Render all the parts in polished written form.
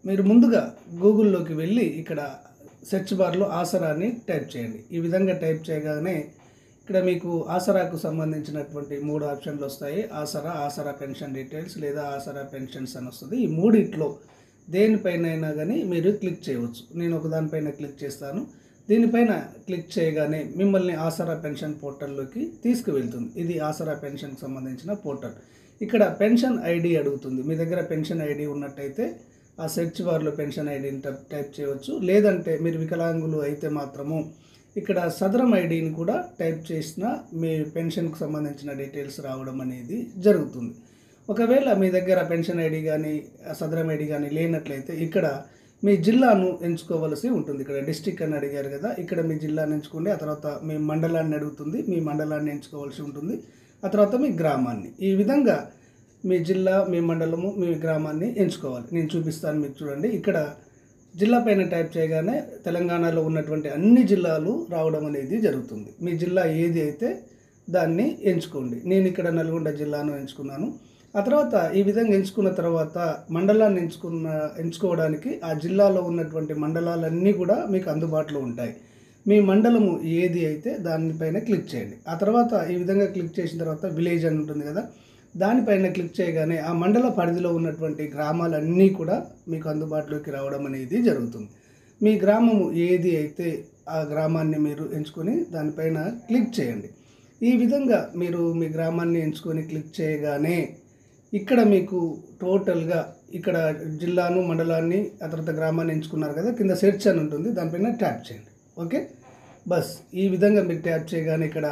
మీరు ముందుగా గూగుల్లోకి వెళ్ళి ఇక్కడ సెర్చ్ బార్లో ఆసరా అని టైప్ చేయండి. ఈ విధంగా టైప్ చేయగానే ఇక్కడ మీకు ఆసరాకు సంబంధించినటువంటి 3 ఆప్షన్లు వస్తాయి. ఆసరా పెన్షన్ డీటెయిల్స్ లేదా ఆసరా పెన్షన్స్ అని వస్తుంది. ఈ మూడిట్లో దేనిపైనైనా కానీ మీరు క్లిక్ చేయవచ్చు. నేను ఒక దానిపైన క్లిక్ చేస్తాను. దీనిపైన క్లిక్ చేయగానే మిమ్మల్ని ఆసరా పెన్షన్ పోర్టల్లోకి తీసుకువెళ్తుంది. ఇది ఆసరా పెన్షన్కి సంబంధించిన పోర్టల్. ఇక్కడ పెన్షన్ ఐడి అడుగుతుంది. మీ దగ్గర పెన్షన్ ఐడి ఉన్నట్టయితే ఆ సెర్చ్ బార్లో పెన్షన్ ఐడిని టైప్ చేయవచ్చు. లేదంటే మీరు వికలాంగులు అయితే మాత్రము ఇక్కడ సదరం ఐడిని కూడా టైప్ చేసిన మీ పెన్షన్కు సంబంధించిన డీటెయిల్స్ రావడం అనేది జరుగుతుంది. ఒకవేళ మీ దగ్గర పెన్షన్ ఐడి కానీ సదరం ఐడి కానీ లేనట్లయితే ఇక్కడ మీ జిల్లాను ఎంచుకోవలసి ఉంటుంది. ఇక్కడ డిస్ట్రిక్ట్ అని అడిగారు కదా, ఇక్కడ మీ జిల్లాను ఎంచుకోండి. ఆ తర్వాత మీ మండలాన్ని అడుగుతుంది, మీ మండలాన్ని ఎంచుకోవాల్సి ఉంటుంది. ఆ తర్వాత మీ గ్రామాన్ని. ఈ విధంగా మీ జిల్లా, మీ మండలము, మీ గ్రామాన్ని ఎంచుకోవాలి. నేను చూపిస్తాను మీకు చూడండి. ఇక్కడ జిల్లా పైన టైప్ చేయగానే తెలంగాణలో ఉన్నటువంటి అన్ని జిల్లాలు రావడం అనేది జరుగుతుంది. మీ జిల్లా ఏది అయితే దాన్ని ఎంచుకోండి. నేను ఇక్కడ నల్గొండ జిల్లాను ఎంచుకున్నాను. ఆ తర్వాత ఈ విధంగా ఎంచుకున్న తర్వాత మండలాన్ని ఎంచుకోవడానికి ఆ జిల్లాలో ఉన్నటువంటి మండలాలన్నీ కూడా మీకు అందుబాటులో ఉంటాయి. మీ మండలము ఏది అయితే దానిపైన క్లిక్ చేయండి. ఆ తర్వాత ఈ విధంగా క్లిక్ చేసిన తర్వాత విలేజ్ అని ఉంటుంది కదా, దానిపైన క్లిక్ చేయగానే ఆ మండల పరిధిలో ఉన్నటువంటి గ్రామాలన్నీ కూడా మీకు అందుబాటులోకి రావడం అనేది జరుగుతుంది. మీ గ్రామము ఏది అయితే ఆ గ్రామాన్ని మీరు ఎంచుకొని దానిపైన క్లిక్ చేయండి. ఈ విధంగా మీరు మీ గ్రామాన్ని ఎంచుకొని క్లిక్ చేయగానే ఇక్కడ మీకు టోటల్గా ఇక్కడ జిల్లాను, మండలాన్ని, ఆ తర్వాత గ్రామాన్ని ఎంచుకున్నారు కదా, కింద సెర్చ్ అని ఉంటుంది, దానిపైన ట్యాప్ చేయండి. ఓకే, బస్ ఈ విధంగా మీరు ట్యాప్ చేయగానే ఇక్కడ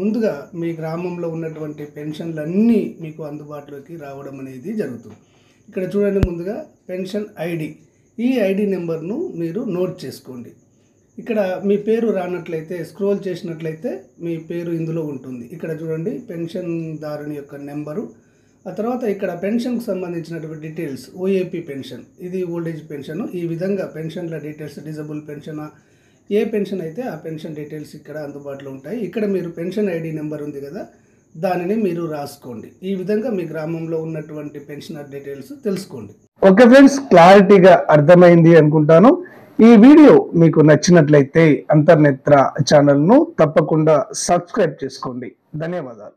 ముందుగా మీ గ్రామంలో ఉన్నటువంటి పెన్షన్లన్నీ మీకు అందుబాటులోకి రావడం అనేది జరుగుతుంది. ఇక్కడ చూడండి, ముందుగా పెన్షన్ ఐడి, ఈ ఐడి నెంబర్ను మీరు నోట్ చేసుకోండి. ఇక్కడ మీ పేరు రానట్లయితే స్క్రోల్ చేసినట్లయితే మీ పేరు ఇందులో ఉంటుంది. ఇక్కడ చూడండి పెన్షన్దారుని యొక్క నెంబరు, ఆ తర్వాత ఇక్కడ పెన్షన్కు సంబంధించినటువంటి డీటెయిల్స్, ఓఏపీ పెన్షన్, ఇది ఓల్డేజ్ పెన్షన్. ఈ విధంగా పెన్షన్ల డీటెయిల్స్, డిజబుల్ పెన్షన్, ఏ పెన్షన్ అయితే ఆ పెన్షన్ డీటెయిల్స్ ఇక్కడ అందుబాటులో ఉంటాయి. ఇక్కడ మీరు పెన్షన్ ఐడి నెంబర్ ఉంది కదా, దానిని మీరు రాసుకోండి. ఈ విధంగా మీ గ్రామంలో ఉన్నటువంటి పెన్షనర్ డీటెయిల్స్ తెలుసుకోండి. ఓకే ఫ్రెండ్స్, క్లారిటీగా అర్థమైంది అనుకుంటాను. ఈ వీడియో మీకు నచ్చినట్లయితే అంతర్నేత్ర ఛానల్ను తప్పకుండా సబ్స్క్రైబ్ చేసుకోండి. ధన్యవాదాలు.